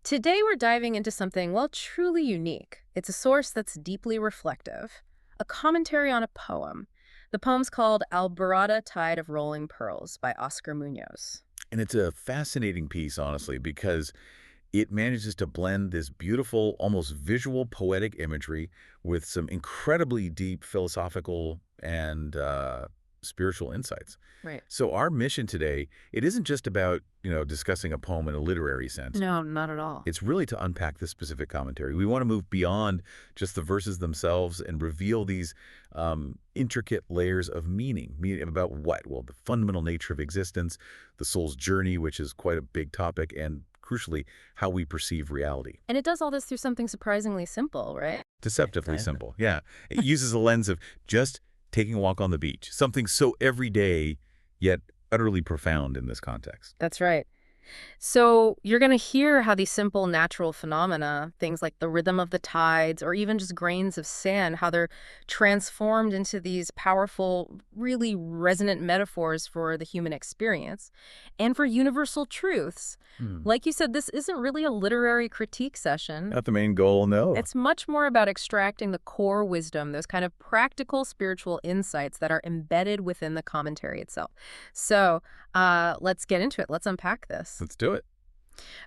Today we're diving into something, well, truly unique. It's a source that's deeply reflective, a commentary on a poem. The poem's called Alborada, Tide of Rolling Pearls by Oscar Muñoz. And it's a fascinating piece, honestly, because it manages to blend this beautiful, almost visual, poetic imagery with some incredibly deep philosophical and spiritual insights. Right. So our mission today, it isn't just about, discussing a poem in a literary sense. No, not at all. It's really to unpack this specific commentary. We want to move beyond just the verses themselves and reveal these intricate layers of meaning about what? Well, the fundamental nature of existence, the soul's journey, which is quite a big topic, and crucially, how we perceive reality. And it does all this through something surprisingly simple, right? Deceptively simple, yeah. It uses a lens of just taking a walk on the beach, something so everyday, yet utterly profound in this context. That's right. So you're going to hear how these simple natural phenomena, things like the rhythm of the tides or even just grains of sand, how they're transformed into these powerful, really resonant metaphors for the human experience and for universal truths. Like you said, this isn't really a literary critique session. Not the main goal, no. It's much more about extracting the core wisdom, those kind of practical spiritual insights that are embedded within the commentary itself. So let's get into it. Let's unpack this. Let's do it.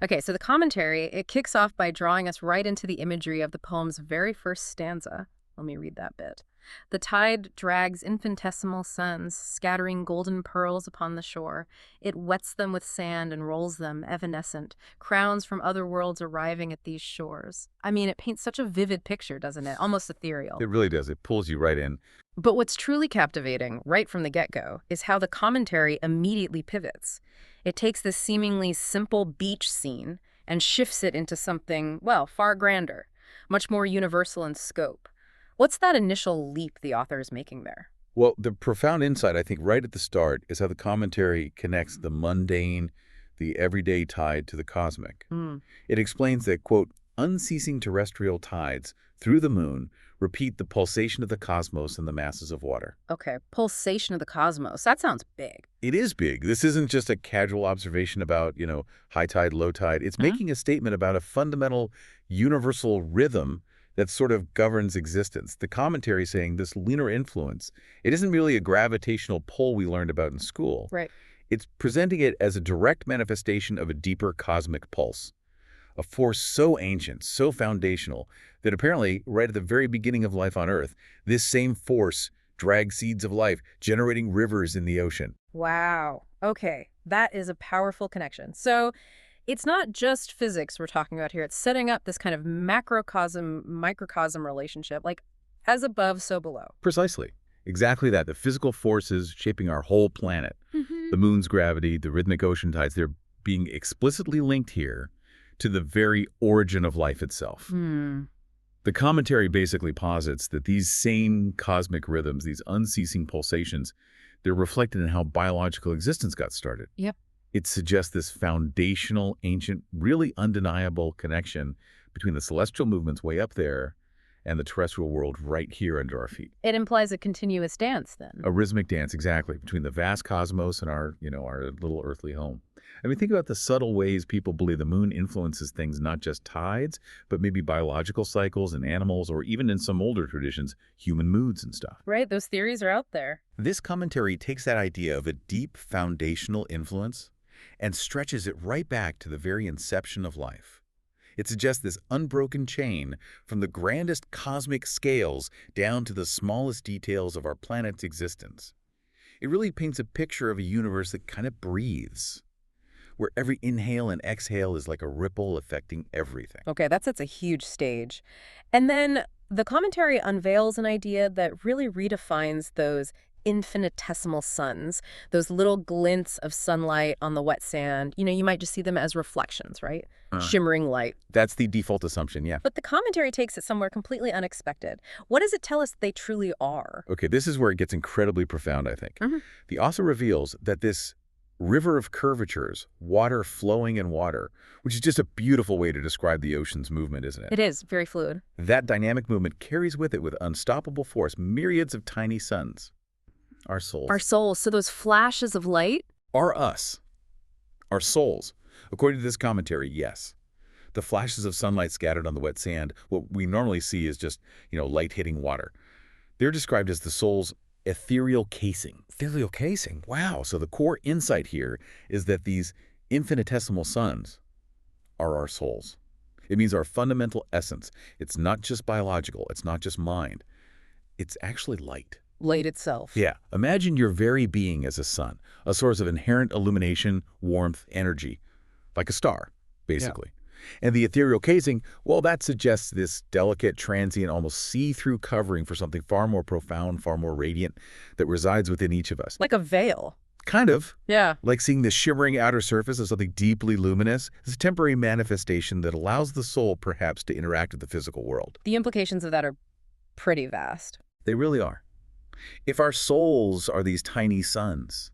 Okay, so the commentary, it kicks off by drawing us right into the imagery of the poem's very first stanza. Let me read that bit. The tide drags infinitesimal suns, scattering golden pearls upon the shore. It wets them with sand and rolls them, evanescent, crowns from other worlds arriving at these shores. I mean, it paints such a vivid picture, doesn't it? Almost ethereal. It really does. It pulls you right in. But what's truly captivating, right from the get-go, is how the commentary immediately pivots. It takes this seemingly simple beach scene and shifts it into something, well, far grander, much more universal in scope. What's that initial leap the author is making there? Well, the profound insight, I think, right at the start is how the commentary connects the mundane, the everyday tide to the cosmic. It explains that, quote, unceasing terrestrial tides through the moon repeat the pulsation of the cosmos in the masses of water. Okay, pulsation of the cosmos. That sounds big. It is big. This isn't just a casual observation about, high tide, low tide. It's making a statement about a fundamental universal rhythm that sort of governs existence. The commentary saying this lunar influence, it isn't merely a gravitational pull we learned about in school. Right. It's presenting it as a direct manifestation of a deeper cosmic pulse, a force so ancient, so foundational, that apparently, right at the very beginning of life on Earth, this same force dragged seeds of life, generating rivers in the ocean. Wow. Okay, that is a powerful connection. So it's not just physics we're talking about here. It's setting up this kind of macrocosm-microcosm relationship, like as above, so below. Precisely. Exactly that. The physical forces shaping our whole planet, the moon's gravity, the rhythmic ocean tides, they're being explicitly linked here to the very origin of life itself. The commentary basically posits that these same cosmic rhythms, these unceasing pulsations, they're reflected in how biological existence got started. Yep. It suggests this foundational, ancient, really undeniable connection between the celestial movements way up there and the terrestrial world right here under our feet. It implies a continuous dance, then. A rhythmic dance, exactly, between the vast cosmos and our little earthly home. I mean, think about the subtle ways people believe the moon influences things, not just tides, but maybe biological cycles and animals, or even in some older traditions, human moods and stuff. Right, those theories are out there. This commentary takes that idea of a deep foundational influence and stretches it right back to the very inception of life. It suggests this unbroken chain from the grandest cosmic scales down to the smallest details of our planet's existence. It really paints a picture of a universe that kind of breathes, where every inhale and exhale is like a ripple affecting everything. Okay, that sets a huge stage. And then the commentary unveils an idea that really redefines those infinitesimal suns, those little glints of sunlight on the wet sand. You might just see them as reflections, right? Shimmering light. That's the default assumption, yeah. But the commentary takes it somewhere completely unexpected. What does it tell us they truly are? Okay, this is where it gets incredibly profound, I think. The author reveals that this river of curvatures, water flowing in water, which is just a beautiful way to describe the ocean's movement, isn't it? It is, very fluid. That dynamic movement carries with unstoppable force myriads of tiny suns. Our souls. Our souls. So those flashes of light? Are us. Our souls. According to this commentary, yes. The flashes of sunlight scattered on the wet sand, what we normally see is just, light hitting water. They're described as the soul's ethereal casing. Ethereal casing. Wow, so the core insight here is that these infinitesimal suns are our souls. It means our fundamental essence. It's not just biological. It's not just mind. It's actually light. Light itself. Yeah. Imagine your very being as a sun, a source of inherent illumination, warmth, energy, like a star, basically. And the ethereal casing, well, that suggests this delicate, transient, almost see-through covering for something far more profound, far more radiant that resides within each of us. Like a veil. Kind of. Yeah. Like seeing the shimmering outer surface of something deeply luminous. It's a temporary manifestation that allows the soul, perhaps, to interact with the physical world. The implications of that are pretty vast. They really are. If our souls are these tiny suns,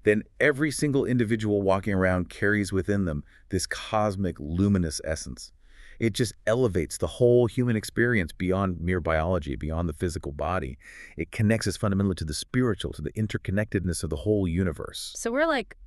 then every single individual walking around carries within them this cosmic, luminous essence. It just elevates the whole human experience beyond mere biology, beyond the physical body. It connects us fundamentally to the spiritual, to the interconnectedness of the whole universe. So we're like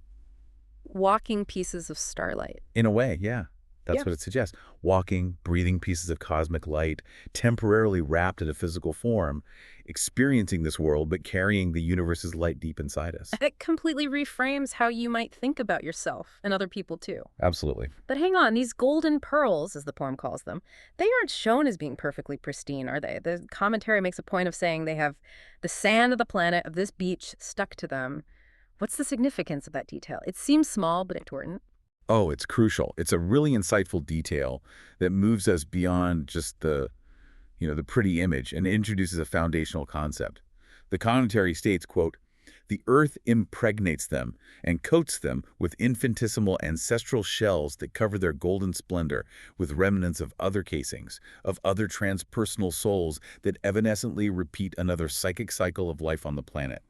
walking pieces of starlight. In a way, yeah. That's what it suggests. Walking, breathing pieces of cosmic light, temporarily wrapped in a physical form, experiencing this world, but carrying the universe's light deep inside us. It completely reframes how you might think about yourself and other people too. Absolutely. But hang on, these golden pearls, as the poem calls them, they aren't shown as being perfectly pristine, are they? The commentary makes a point of saying they have the sand of the planet of this beach stuck to them. What's the significance of that detail? It seems small, but important. Oh, it's crucial. It's a really insightful detail that moves us beyond just the pretty image and introduces a foundational concept. The commentary states, quote, "The earth impregnates them and coats them with infinitesimal ancestral shells that cover their golden splendor with remnants of other casings, of other transpersonal souls that evanescently repeat another psychic cycle of life on the planet.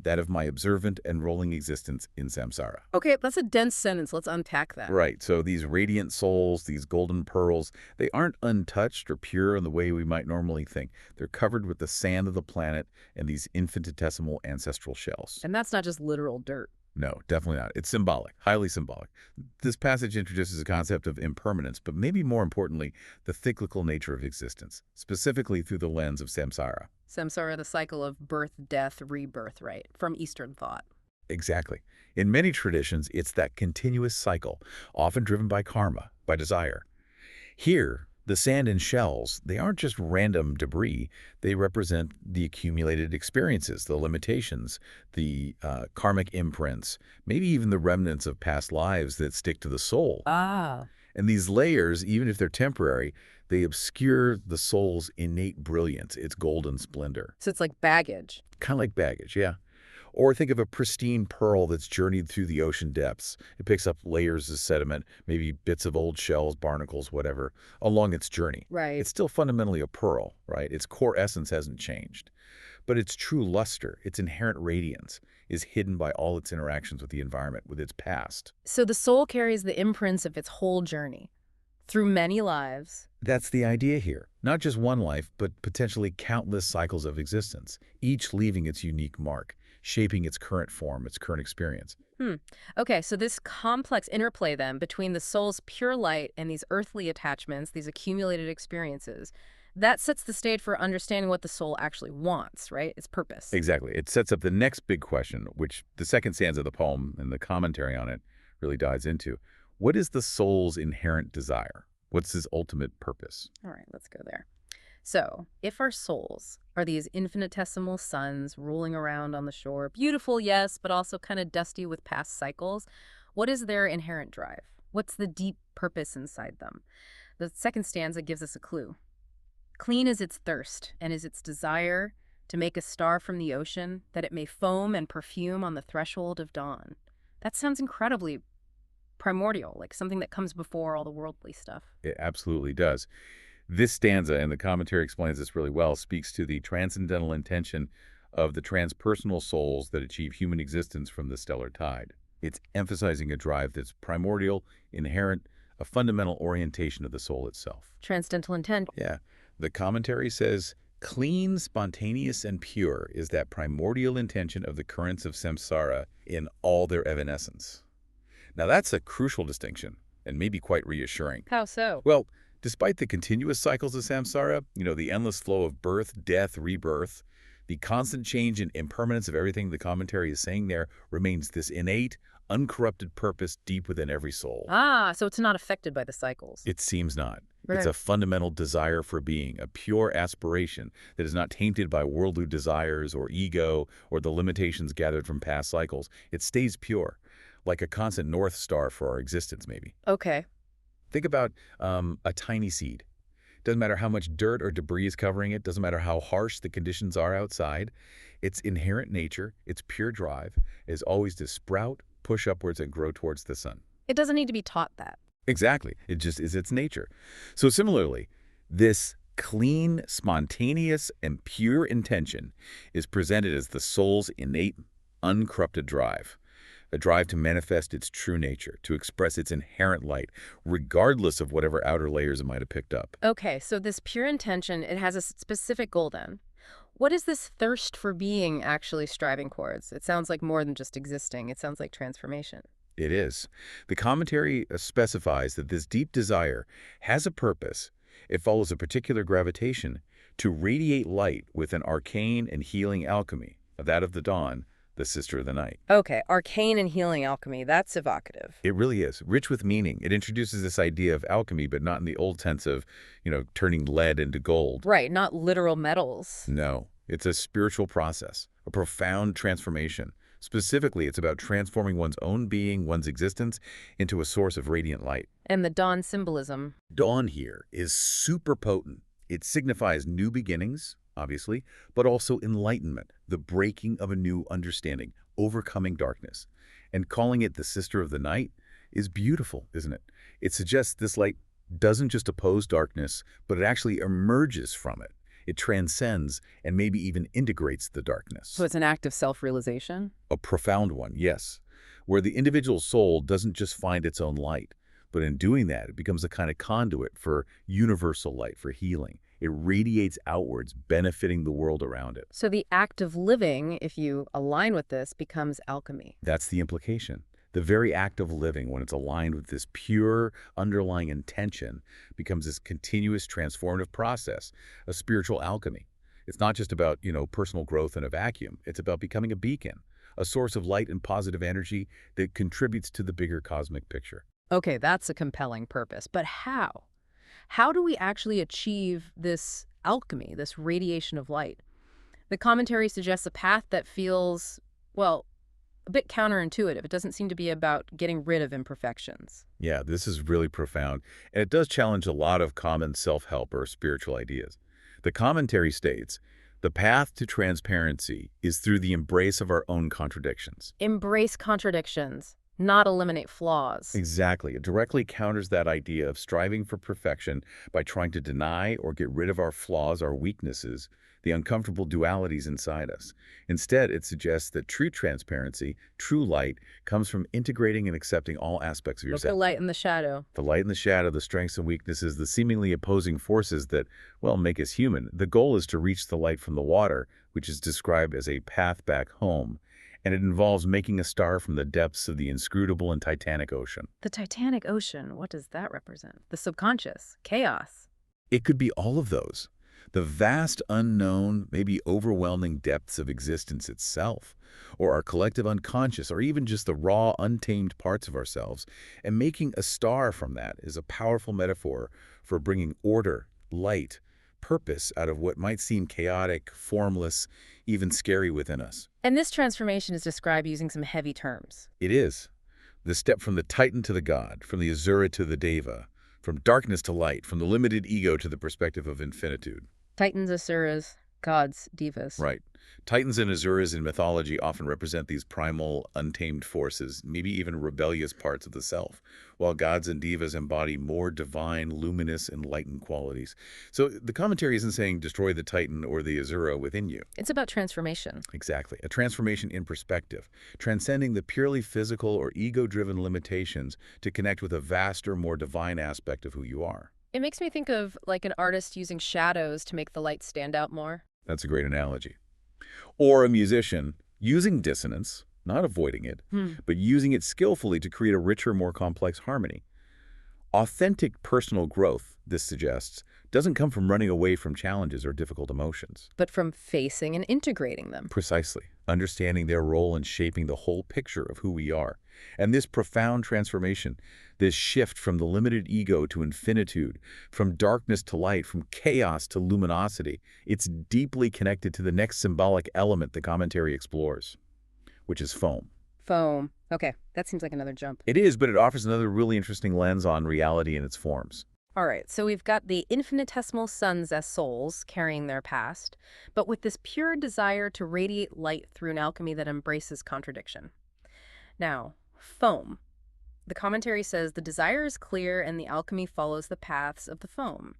That of my observant and rolling existence in samsara." Okay, that's a dense sentence. Let's unpack that. Right, so these radiant souls, these golden pearls, they aren't untouched or pure in the way we might normally think. They're covered with the sand of the planet and these infinitesimal ancestral shells. And that's not just literal dirt. No, definitely not. It's symbolic, highly symbolic. This passage introduces a concept of impermanence, but maybe more importantly, the cyclical nature of existence, specifically through the lens of samsara. Samsara, the cycle of birth, death, rebirth, right? From Eastern thought. Exactly. In many traditions, it's that continuous cycle, often driven by karma, by desire. Here, the sand and shells, they aren't just random debris. They represent the accumulated experiences, the limitations, the karmic imprints, maybe even the remnants of past lives that stick to the soul. Ah. And these layers, even if they're temporary, they obscure the soul's innate brilliance, its golden splendor. So it's like baggage. Kind of like baggage, yeah. Or think of a pristine pearl that's journeyed through the ocean depths. It picks up layers of sediment, maybe bits of old shells, barnacles, whatever, along its journey. Right. It's still fundamentally a pearl, right? Its core essence hasn't changed. But its true luster, its inherent radiance, is hidden by all its interactions with the environment, with its past. So the soul carries the imprints of its whole journey through many lives. That's the idea here. Not just one life, but potentially countless cycles of existence, each leaving its unique mark, shaping its current form, its current experience. Okay, so this complex interplay then between the soul's pure light and these earthly attachments, these accumulated experiences, that sets the stage for understanding what the soul actually wants, right? Its purpose. Exactly. It sets up the next big question, which the second stanza of the poem and the commentary on it really dives into. What is the soul's inherent desire? What's his ultimate purpose? All right, let's go there. So, if our souls are these infinitesimal suns rolling around on the shore, beautiful, yes, but also kind of dusty with past cycles, what is their inherent drive? What's the deep purpose inside them? The second stanza gives us a clue. Clean is its thirst, and is its desire to make a star from the ocean, that it may foam and perfume on the threshold of dawn. That sounds incredibly primordial, like something that comes before all the worldly stuff. It absolutely does. This stanza, and the commentary explains this really well, speaks to the transcendental intention of the transpersonal souls that achieve human existence from the stellar tide. It's emphasizing a drive that's primordial, inherent, a fundamental orientation of the soul itself. Transcendental intent. Yeah. The commentary says, clean, spontaneous, and pure is that primordial intention of the currents of samsara in all their evanescence. Now that's a crucial distinction, and maybe quite reassuring. How so? Well, despite the continuous cycles of samsara, the endless flow of birth, death, rebirth, the constant change and impermanence of everything the commentary is saying there remains this innate, uncorrupted purpose deep within every soul. Ah, so it's not affected by the cycles. It seems not. It's Right. a fundamental desire for being, a pure aspiration that is not tainted by worldly desires or ego or the limitations gathered from past cycles. It stays pure, like a constant north star for our existence, maybe. Okay. Think about a tiny seed. Doesn't matter how much dirt or debris is covering it, doesn't matter how harsh the conditions are outside. Its inherent nature, its pure drive, is always to sprout, push upwards, and grow towards the sun. It doesn't need to be taught that. Exactly. It just is its nature. So similarly, this clean, spontaneous, and pure intention is presented as the soul's innate, uncorrupted drive. A drive to manifest its true nature, to express its inherent light, regardless of whatever outer layers it might have picked up. Okay, so this pure intention, it has a specific goal then. What is this thirst for being actually striving towards? It sounds like more than just existing. It sounds like transformation. It is. The commentary specifies that this deep desire has a purpose. It follows a particular gravitation to radiate light with an arcane and healing alchemy, that of the dawn, the sister of the night. Okay, arcane and healing alchemy. That's evocative. It really is, rich with meaning. It introduces this idea of alchemy, but not in the old sense of, turning lead into gold. Right, not literal metals. No, it's a spiritual process, a profound transformation. Specifically, it's about transforming one's own being, one's existence, into a source of radiant light. And the dawn symbolism. Dawn here is super potent. It signifies new beginnings, obviously, but also enlightenment, the breaking of a new understanding, overcoming darkness. And calling it the sister of the night is beautiful, isn't it? It suggests this light doesn't just oppose darkness, but it actually emerges from it. It transcends and maybe even integrates the darkness. So it's an act of self-realization? A profound one, yes, where the individual soul doesn't just find its own light, but in doing that, it becomes a kind of conduit for universal light, for healing. It radiates outwards, benefiting the world around it. So the act of living, if you align with this, becomes alchemy. That's the implication. The very act of living, when it's aligned with this pure underlying intention, becomes this continuous transformative process, a spiritual alchemy. It's not just about, personal growth in a vacuum. It's about becoming a beacon, a source of light and positive energy that contributes to the bigger cosmic picture. Okay, that's a compelling purpose. But how? How do we actually achieve this alchemy, this radiation of light? The commentary suggests a path that feels, well, a bit counterintuitive. It doesn't seem to be about getting rid of imperfections. Yeah, this is really profound, and it does challenge a lot of common self-help or spiritual ideas. The commentary states, the path to transparency is through the embrace of our own contradictions. Embrace contradictions, not eliminate flaws. Exactly. It directly counters that idea of striving for perfection by trying to deny or get rid of our flaws, our weaknesses, the uncomfortable dualities inside us. Instead, it suggests that true transparency, true light, comes from integrating and accepting all aspects of Look at yourself. the light and the shadow. The light and the shadow, the strengths and weaknesses, the seemingly opposing forces that, make us human. The goal is to reach the light from the water, which is described as a path back home, and it involves making a star from the depths of the inscrutable and titanic ocean. The Titanic Ocean, what does that represent? The subconscious, chaos. It could be all of those. The vast unknown, maybe overwhelming depths of existence itself, or our collective unconscious, or even just the raw, untamed parts of ourselves. And making a star from that is a powerful metaphor for bringing order, light, purpose out of what might seem chaotic, formless, even scary within us. And this transformation is described using some heavy terms. It is. The step from the Titan to the God, from the Asura to the Deva, from darkness to light, from the limited ego to the perspective of infinitude. Titans, Asuras, gods, divas. Right. Titans and Asuras in mythology often represent these primal, untamed forces, maybe even rebellious parts of the self, while gods and divas embody more divine, luminous, enlightened qualities. So the commentary isn't saying destroy the Titan or the Asura within you. It's about transformation. Exactly. A transformation in perspective, transcending the purely physical or ego-driven limitations to connect with a vaster, more divine aspect of who you are. It makes me think of like an artist using shadows to make the light stand out more. That's a great analogy. Or a musician using dissonance, not avoiding it, but using it skillfully to create a richer, more complex harmony. Authentic personal growth, this suggests, doesn't come from running away from challenges or difficult emotions. But from facing and integrating them. Precisely, understanding their role in shaping the whole picture of who we are. And this profound transformation, this shift from the limited ego to infinitude, from darkness to light, from chaos to luminosity, it's deeply connected to the next symbolic element the commentary explores, which is foam. Foam. Okay, that seems like another jump. It is, but it offers another really interesting lens on reality and its forms. All right, so we've got the infinitesimal suns as souls carrying their past, but with this pure desire to radiate light through an alchemy that embraces contradiction. Now, foam. The commentary says the desire is clear and the alchemy follows the paths of the foam.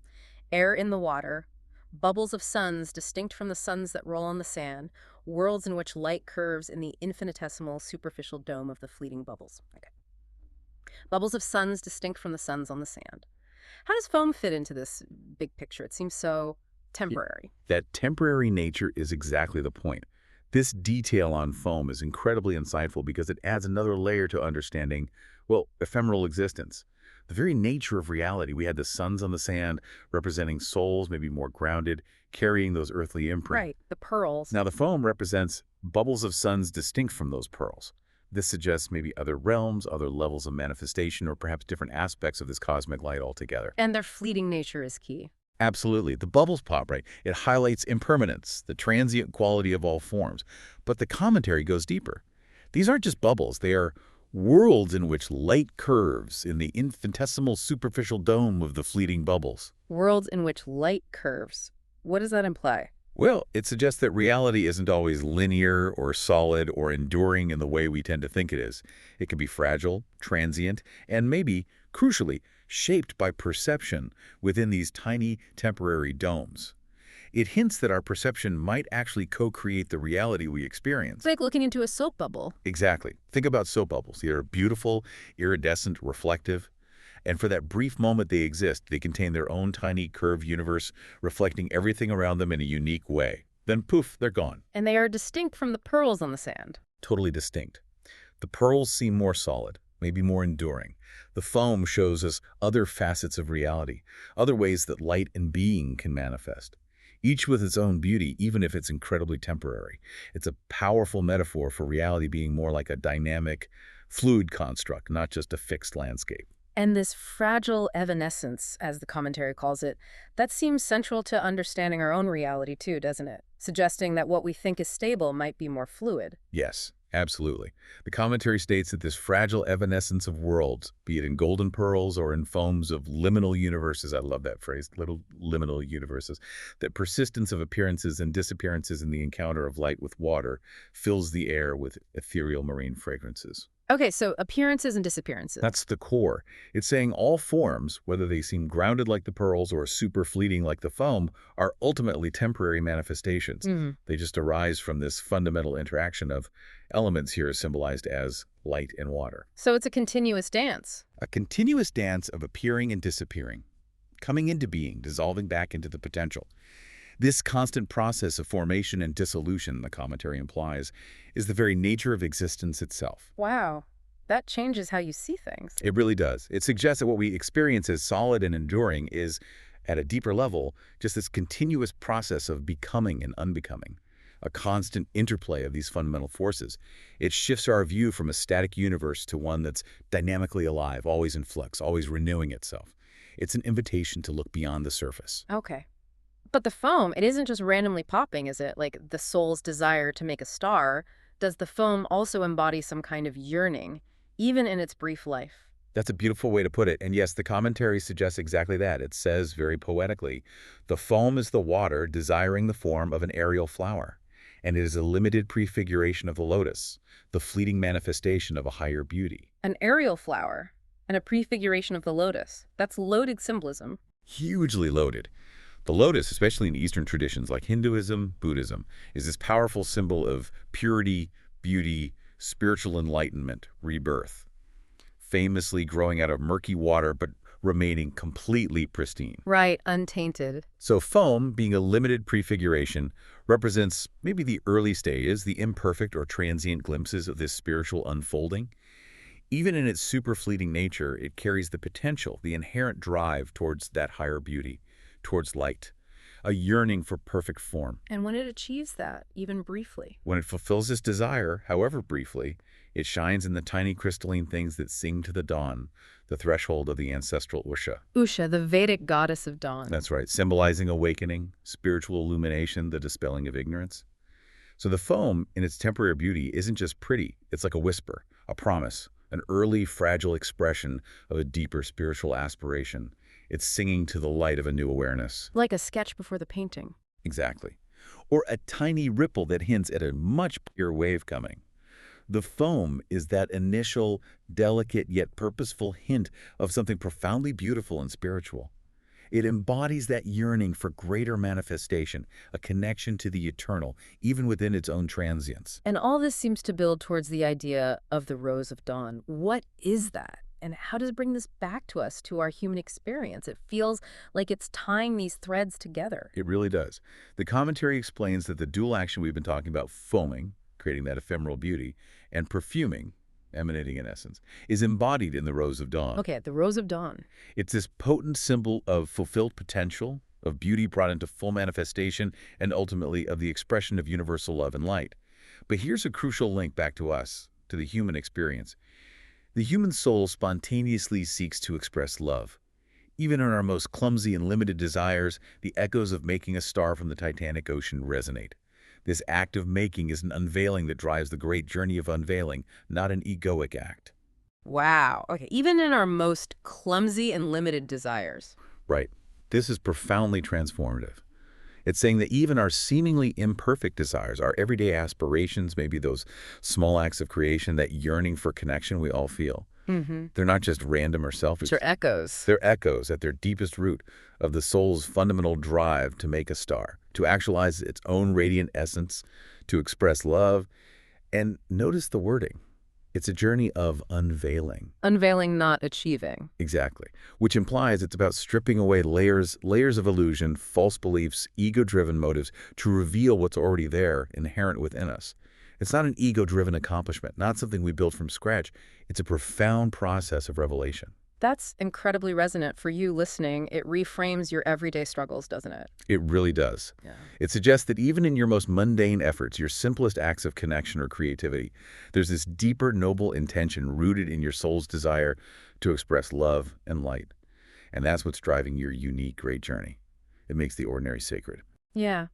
Air in the water, bubbles of suns distinct from the suns that roll on the sand, worlds in which light curves in the infinitesimal superficial dome of the fleeting bubbles. Okay. Bubbles of suns distinct from the suns on the sand. How does foam fit into this big picture? It seems so temporary. That temporary nature is exactly the point. This detail on foam is incredibly insightful because it adds another layer to understanding, well, ephemeral existence. The very nature of reality. We had the suns on the sand representing souls, maybe more grounded, carrying those earthly imprints. Right, the pearls. Now the foam represents bubbles of suns distinct from those pearls. This suggests maybe other realms, other levels of manifestation, or perhaps different aspects of this cosmic light altogether. And their fleeting nature is key. Absolutely. The bubbles pop, right? It highlights impermanence, the transient quality of all forms. But the commentary goes deeper. These aren't just bubbles. They are worlds in which light curves in the infinitesimal superficial dome of the fleeting bubbles. Worlds in which light curves. What does that imply? Well, it suggests that reality isn't always linear or solid or enduring in the way we tend to think it is. It can be fragile, transient, and maybe, crucially, shaped by perception within these tiny temporary domes. It hints that our perception might actually co-create the reality we experience. It's like looking into a soap bubble. Exactly. Think about soap bubbles. They are beautiful, iridescent, reflective. And for that brief moment they exist, they contain their own tiny curved universe, reflecting everything around them in a unique way. Then poof, they're gone. And they are distinct from the pearls on the sand. Totally distinct. The pearls seem more solid, maybe more enduring. The foam shows us other facets of reality, other ways that light and being can manifest. Each with its own beauty, even if it's incredibly temporary. It's a powerful metaphor for reality being more like a dynamic, fluid construct, not just a fixed landscape. And this fragile evanescence, as the commentary calls it, that seems central to understanding our own reality too, doesn't it? Suggesting that what we think is stable might be more fluid. Yes, absolutely. The commentary states that this fragile evanescence of worlds, be it in golden pearls or in foams of liminal universes, I love that phrase, little liminal universes, that persistence of appearances and disappearances in the encounter of light with water fills the air with ethereal marine fragrances. Okay, so appearances and disappearances. That's the core. It's saying all forms, whether they seem grounded like the pearls or super fleeting like the foam, are ultimately temporary manifestations. They just arise from this fundamental interaction of elements here symbolized as light and water. So it's a continuous dance. A continuous dance of appearing and disappearing, coming into being, dissolving back into the potential. This constant process of formation and dissolution, the commentary implies, is the very nature of existence itself. Wow, that changes how you see things. It really does. It suggests that what we experience as solid and enduring is, at a deeper level, just this continuous process of becoming and unbecoming, a constant interplay of these fundamental forces. It shifts our view from a static universe to one that's dynamically alive, always in flux, always renewing itself. It's an invitation to look beyond the surface. Okay. But the foam, it isn't just randomly popping, is it? Like the soul's desire to make a star. Does the foam also embody some kind of yearning, even in its brief life? That's a beautiful way to put it. And yes, the commentary suggests exactly that. It says very poetically, the foam is the water desiring the form of an aerial flower, and it is a limited prefiguration of the lotus, the fleeting manifestation of a higher beauty. An aerial flower and a prefiguration of the lotus. That's loaded symbolism. Hugely loaded. The lotus, especially in Eastern traditions like Hinduism, Buddhism, is this powerful symbol of purity, beauty, spiritual enlightenment, rebirth, famously growing out of murky water but remaining completely pristine. Right, untainted. So foam, being a limited prefiguration, represents maybe the early stages, the imperfect or transient glimpses of this spiritual unfolding. Even in its super fleeting nature, it carries the potential, the inherent drive towards that higher beauty, towards light, a yearning for perfect form. And when it achieves that, even briefly. When it fulfills this desire, however briefly, it shines in the tiny crystalline things that sing to the dawn, the threshold of the ancestral Usha. Usha, the Vedic goddess of dawn. That's right, symbolizing awakening, spiritual illumination, the dispelling of ignorance. So the foam, in its temporary beauty, isn't just pretty. It's like a whisper, a promise, an early, fragile expression of a deeper spiritual aspiration. It's singing to the light of a new awareness. Like a sketch before the painting. Exactly. Or a tiny ripple that hints at a much bigger wave coming. The foam is that initial, delicate yet purposeful hint of something profoundly beautiful and spiritual. It embodies that yearning for greater manifestation, a connection to the eternal, even within its own transience. And all this seems to build towards the idea of the rose of dawn. What is that? And how does it bring this back to us, to our human experience? It feels like it's tying these threads together. It really does. The commentary explains that the dual action we've been talking about, foaming, creating that ephemeral beauty, and perfuming, emanating in essence, is embodied in the rose of dawn. Okay, the rose of dawn. It's this potent symbol of fulfilled potential, of beauty brought into full manifestation, and ultimately of the expression of universal love and light. But here's a crucial link back to us, to the human experience. The human soul spontaneously seeks to express love. Even in our most clumsy and limited desires, the echoes of making a star from the Titanic Ocean resonate. This act of making is an unveiling that drives the great journey of unveiling, not an egoic act. Wow. Okay, even in our most clumsy and limited desires. Right. This is profoundly transformative. It's saying that even our seemingly imperfect desires, our everyday aspirations, maybe those small acts of creation, that yearning for connection we all feel, they're not just random or selfish. They're echoes. They're echoes at their deepest root of the soul's fundamental drive to make a star, to actualize its own radiant essence, to express love. And notice the wording. It's a journey of unveiling. Unveiling, not achieving. Exactly. Which implies it's about stripping away layers of illusion, false beliefs, ego-driven motives to reveal what's already there, inherent within us. It's not an ego-driven accomplishment, not something we build from scratch. It's a profound process of revelation. That's incredibly resonant for you listening. It reframes your everyday struggles, doesn't it? It really does. Yeah. It suggests that even in your most mundane efforts, your simplest acts of connection or creativity, there's this deeper, noble intention rooted in your soul's desire to express love and light. And that's what's driving your unique, great journey. It makes the ordinary sacred. Yeah.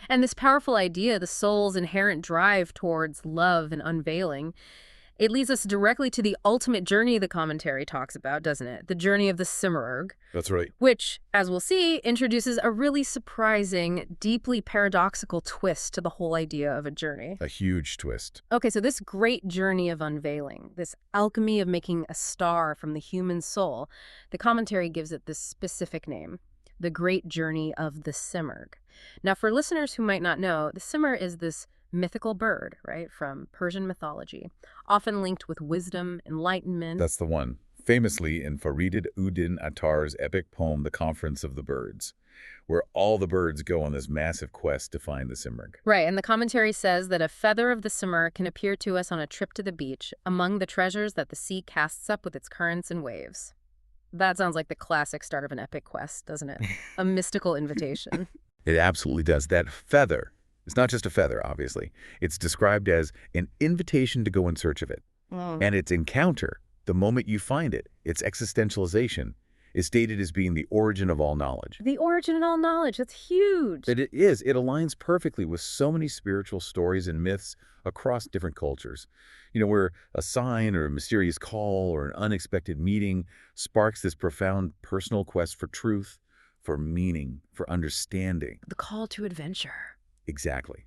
And this powerful idea, the soul's inherent drive towards love and unveiling, it leads us directly to the ultimate journey the commentary talks about, doesn't it? The journey of the Simurgh. That's right. Which, as we'll see, introduces a really surprising, deeply paradoxical twist to the whole idea of a journey. A huge twist. Okay, so this great journey of unveiling, this alchemy of making a star from the human soul, the commentary gives it this specific name, the great journey of the Simurgh. Now, for listeners who might not know, the Simurgh is this mythical bird, right, from Persian mythology, often linked with wisdom, enlightenment. That's the one. Famously in Farid-ud-Din Attar's epic poem, The Conference of the Birds, where all the birds go on this massive quest to find the Simurgh. Right, and the commentary says that a feather of the Simurgh can appear to us on a trip to the beach, among the treasures that the sea casts up with its currents and waves. That sounds like the classic start of an epic quest, doesn't it? A mystical invitation. It absolutely does. That feather, it's not just a feather, obviously. It's described as an invitation to go in search of it. And its encounter, the moment you find it, its existentialization, is stated as being the origin of all knowledge. The origin of all knowledge, that's huge. It is. It aligns perfectly with so many spiritual stories and myths across different cultures. You know, where a sign or a mysterious call or an unexpected meeting sparks this profound personal quest for truth, for meaning, for understanding. The call to adventure. Exactly.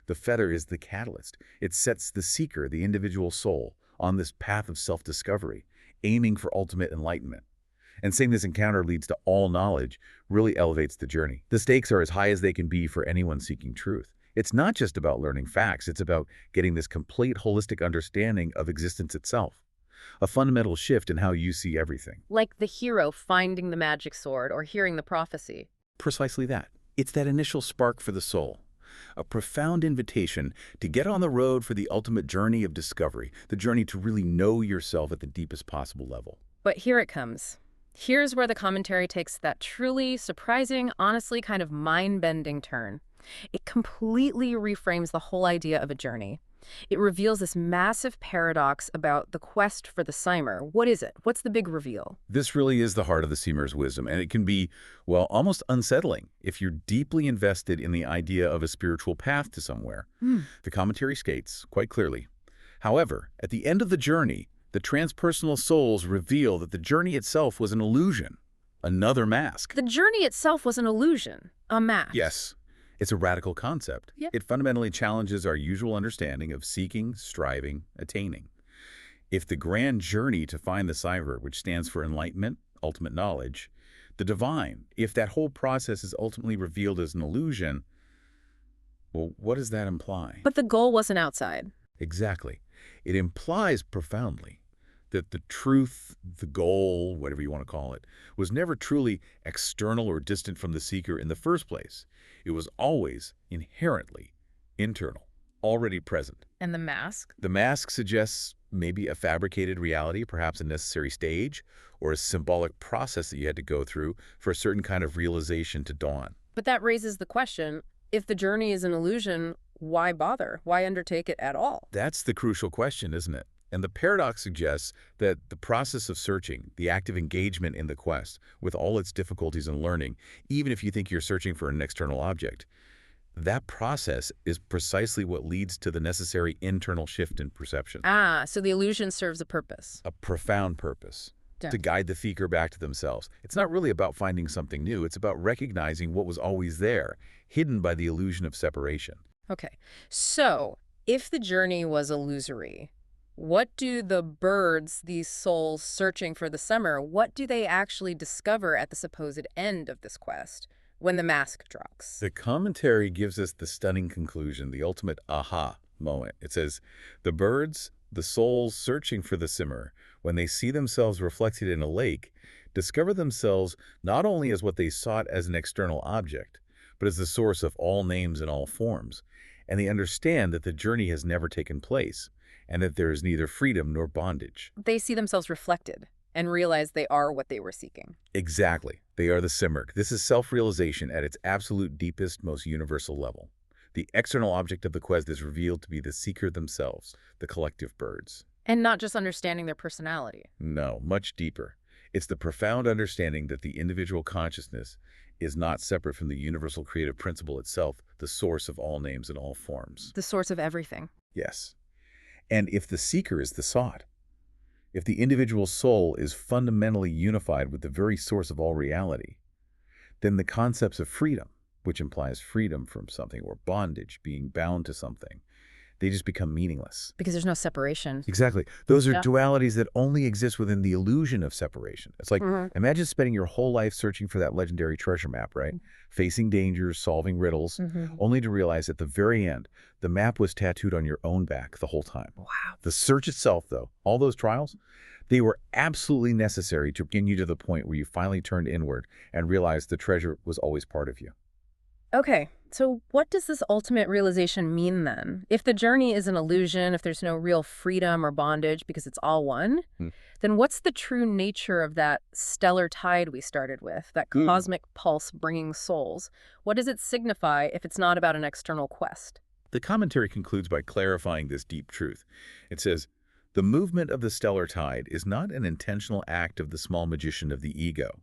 The feather is the catalyst. It sets the seeker, the individual soul, on this path of self-discovery, aiming for ultimate enlightenment. And saying this encounter leads to all knowledge really elevates the journey. The stakes are as high as they can be for anyone seeking truth. It's not just about learning facts. It's about getting this complete holistic understanding of existence itself. A fundamental shift in how you see everything. Like the hero finding the magic sword or hearing the prophecy. Precisely that. It's that initial spark for the soul. a profound invitation to get on the road for the ultimate journey of discovery, the journey to really know yourself at the deepest possible level. But here it comes. Here's where the commentary takes that truly surprising, honestly kind of mind-bending turn. It completely reframes the whole idea of a journey. It reveals this massive paradox about the quest for the Seimer. What is it? What's the big reveal? This really is the heart of the Seamer's wisdom, and it can be, well, almost unsettling if you're deeply invested in the idea of a spiritual path to somewhere. The commentary states, quite clearly, however, at the end of the journey, the transpersonal souls reveal that the journey itself was an illusion, another mask. The journey itself was an illusion, a mask. Yes. It's a radical concept. Yeah. It fundamentally challenges our usual understanding of seeking, striving, attaining. If the grand journey to find the Cyber, which stands for enlightenment, ultimate knowledge, the divine, if that whole process is ultimately revealed as an illusion, well, what does that imply? But the goal wasn't outside. Exactly. It implies profoundly that the truth, the goal, whatever you want to call it, was never truly external or distant from the seeker in the first place. It was always inherently internal, already present. And the mask? The mask suggests maybe a fabricated reality, perhaps a necessary stage, or a symbolic process that you had to go through for a certain kind of realization to dawn. But that raises the question, if the journey is an illusion, why bother? Why undertake it at all? That's the crucial question, isn't it? And the paradox suggests that the process of searching, the active engagement in the quest, with all its difficulties and learning, even if you think you're searching for an external object, that process is precisely what leads to the necessary internal shift in perception. Ah, so the illusion serves a purpose. A profound purpose. Done. To guide the seeker back to themselves. It's not really about finding something new. It's about recognizing what was always there, hidden by the illusion of separation. Okay, so if the journey was illusory, what do the birds, these souls searching for the summer, what do they actually discover at the supposed end of this quest when the mask drops? The commentary gives us the stunning conclusion, the ultimate aha moment. It says, the birds, the souls searching for the simmer, when they see themselves reflected in a lake, discover themselves not only as what they sought as an external object, but as the source of all names and all forms. And they understand that the journey has never taken place, and that there is neither freedom nor bondage. They see themselves reflected and realize they are what they were seeking. Exactly. They are the simurg. This is self-realization at its absolute deepest, most universal level. The external object of the quest is revealed to be the seeker themselves, the collective birds. And not just understanding their personality. No, much deeper. It's the profound understanding that the individual consciousness is not separate from the universal creative principle itself, the source of all names and all forms. The source of everything. Yes. And if the seeker is the sought, if the individual soul is fundamentally unified with the very source of all reality, then the concepts of freedom, which implies freedom from something, or bondage, being bound to something, they just become meaningless. Because there's no separation. Exactly. Those are Yeah. dualities that only exist within the illusion of separation. It's like, imagine spending your whole life searching for that legendary treasure map, right? Facing dangers, solving riddles, only to realize at the very end, the map was tattooed on your own back the whole time. Wow. The search itself, though, all those trials, they were absolutely necessary to bring you to the point where you finally turned inward and realized the treasure was always part of you. Okay, so what does this ultimate realization mean then? If the journey is an illusion, if there's no real freedom or bondage because it's all one, then what's the true nature of that stellar tide we started with, that cosmic pulse bringing souls? What does it signify if it's not about an external quest? The commentary concludes by clarifying this deep truth. It says, the movement of the stellar tide is not an intentional act of the small magician of the ego,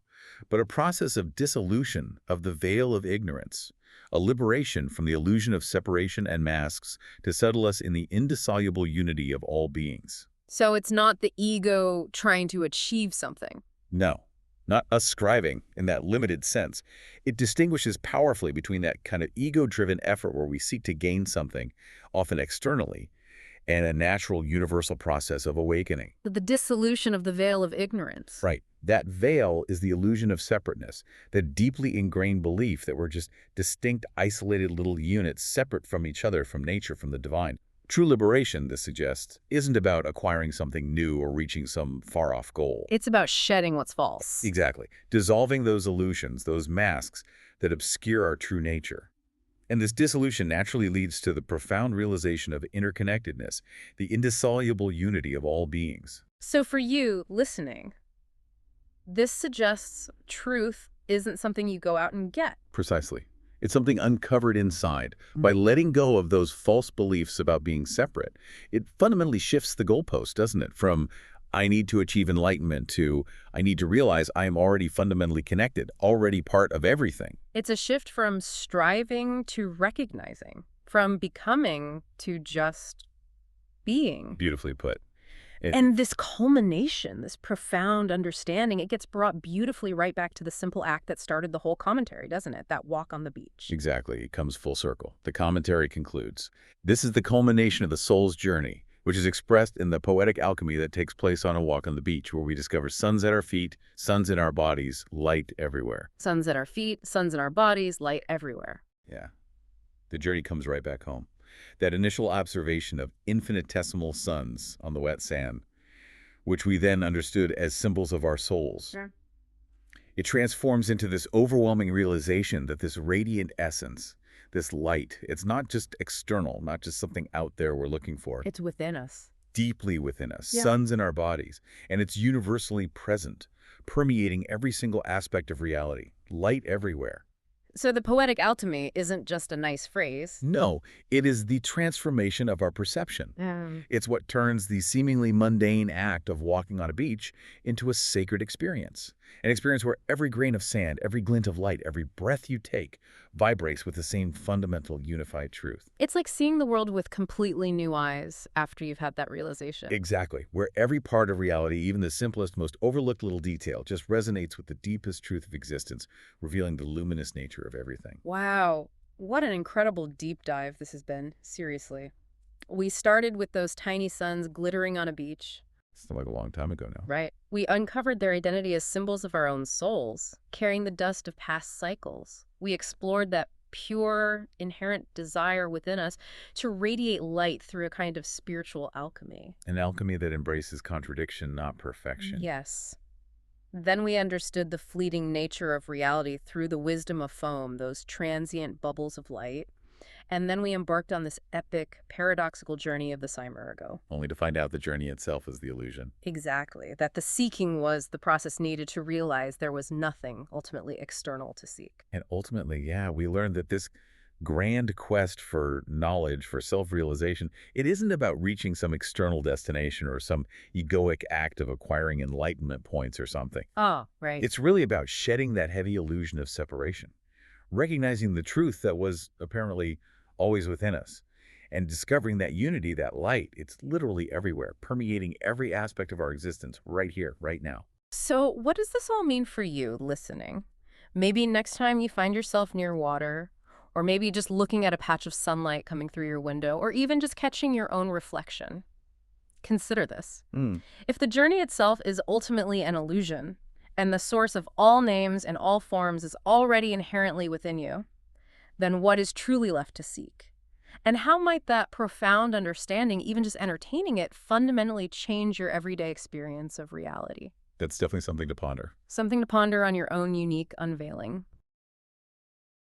but a process of dissolution of the veil of ignorance, a liberation from the illusion of separation and masks to settle us in the indissoluble unity of all beings. So it's not the ego trying to achieve something. No, not us striving in that limited sense. It distinguishes powerfully between that kind of ego-driven effort where we seek to gain something, often externally, and a natural universal process of awakening. The dissolution of the veil of ignorance. Right. That veil is the illusion of separateness, the deeply ingrained belief that we're just distinct, isolated little units separate from each other, from nature, from the divine. True liberation, this suggests, isn't about acquiring something new or reaching some far-off goal. It's about shedding what's false. Exactly. Dissolving those illusions, those masks that obscure our true nature. And this dissolution naturally leads to the profound realization of interconnectedness, the indissoluble unity of all beings. So for you, listening, this suggests truth isn't something you go out and get. Precisely. It's something uncovered inside. By letting go of those false beliefs about being separate, it fundamentally shifts the goalpost, doesn't it? From I need to achieve enlightenment to I need to realize I am already fundamentally connected, already part of everything. It's a shift from striving to recognizing, from becoming to just being. Beautifully put. It, And this culmination, this profound understanding, it gets brought beautifully right back to the simple act that started the whole commentary, doesn't it? That walk on the beach. exactly. It comes full circle. The commentary concludes. This is the culmination of the soul's journey, which is expressed in the poetic alchemy that takes place on a walk on the beach, where we discover suns at our feet, suns in our bodies, light everywhere. Suns at our feet, suns in our bodies, light everywhere. Yeah. The journey comes right back home. That initial observation of infinitesimal suns on the wet sand, which we then understood as symbols of our souls. Sure. It transforms into this overwhelming realization that this radiant essence, this light, it's not just external, not just something out there we're looking for. It's within us. Deeply within us, Yeah. suns in our bodies, and it's universally present, permeating every single aspect of reality, light everywhere. So the poetic alchemy isn't just a nice phrase. No, it is the transformation of our perception. Um, It's what turns the seemingly mundane act of walking on a beach into a sacred experience. An experience where every grain of sand, every glint of light, every breath you take vibrates with the same fundamental unified truth. It's like seeing the world with completely new eyes after you've had that realization. Exactly, where every part of reality, even the simplest, most overlooked little detail, just resonates with the deepest truth of existence, revealing the luminous nature of everything. Wow, what an incredible deep dive this has been, seriously. We started with those tiny suns glittering on a beach, It's like a long time ago now. right? We uncovered their identity as symbols of our own souls, carrying the dust of past cycles. We explored that pure, inherent desire within us to radiate light through a kind of spiritual alchemy. An alchemy that embraces contradiction, not perfection. Yes. Then we understood the fleeting nature of reality through the wisdom of foam, those transient bubbles of light. And then we embarked on this epic, paradoxical journey of the Cimerigo. Only to find out the journey itself is the illusion. Exactly. That the seeking was the process needed to realize there was nothing ultimately external to seek. And ultimately, yeah, we learned that this grand quest for knowledge, for self-realization, it isn't about reaching some external destination or some egoic act of acquiring enlightenment points or something. Oh, right. It's really about shedding that heavy illusion of separation, recognizing the truth that was apparently always within us, and discovering that unity, that light, it's literally everywhere, permeating every aspect of our existence right here, right now. So what does this all mean for you listening? Maybe next time you find yourself near water, or maybe just looking at a patch of sunlight coming through your window, or even just catching your own reflection. Consider this. If the journey itself is ultimately an illusion, and the source of all names and all forms is already inherently within you, then what is truly left to seek? And how might that profound understanding, even just entertaining it, fundamentally change your everyday experience of reality? That's definitely something to ponder. Something to ponder on your own unique unveiling.